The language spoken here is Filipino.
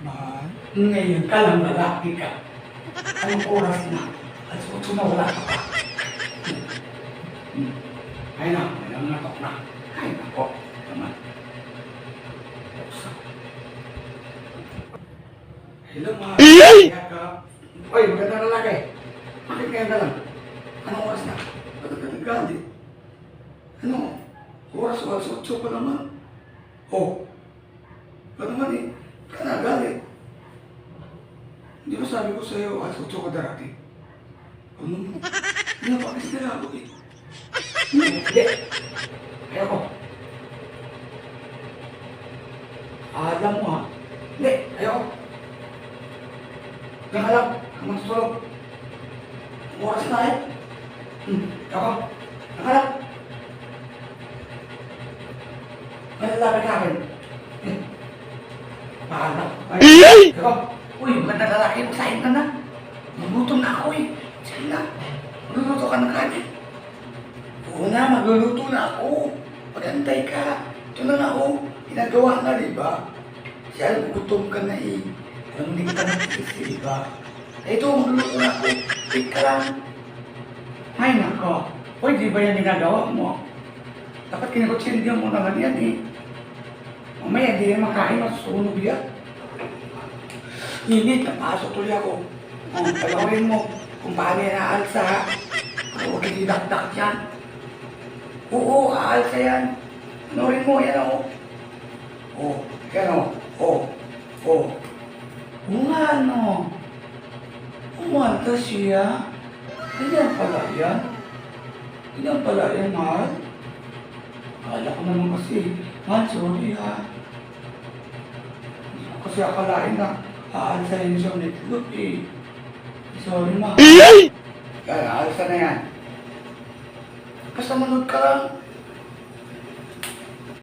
Mahal, ngayon ka lang lalaki ka. Anong oras na? At so na wala ka pa. Ay na, may nangatok na. Ay nako, naman. Hello mahal, kaya ka. Uy, maganda lalaki. Bakit kaya ka lang? Anong oras na? Ba't ka naggalit? Ano? Oras 8 pa naman. Oh, ba naman eh? Ka nagalit. Hindi ba sabi ko sa'yo, 8 ka darating? Ano mo? Pinapakis na ako eh. Hindi. Ayoko. Alam mo ha? Hindi. Ayoko. Diyan ka lang. Ang matutulog. Ang oras na eh. Ayoko. Diyan ka lang. May lalapit ka akin. Paano? Ay! Ayoko. Uy, maganda lalaki. Magsahin ka na. Magutom na ako eh. Sige na. Magluluto ka ng kanin. Oo na, magluluto na ako. Magantay ka. Ito na nga ako. Ginagawa na, diba? Siya, gutom ka na eh. Alam, hindi kita nakikisi, diba? Ito, magluluto na ako. Wait ka lang. Ay, nako. Uy, di ba yan ginagawa mo? Dapat kinakotsindihan mo naman yan eh. Mamaya, di yan makain. Masusunog yan. Init, napasok tuloy ako. Palawin mo kung paano yan aalsa ha. Huwag kitidakdak yan. Oo, aalsa yan. Panorin mo, yan o. Oo, yan o. Oo, oo. Oo nga, ano. Umanta siya. Ganyan pala yan. Ganyan pala yan, mahal. Akala ko naman kasi, mahal, sorry ha. Hindi ko kasi akalain na aalsa yan siya ulit eh. Sorry, ma. Kaya, alsa na yan. Basta manood ka lang.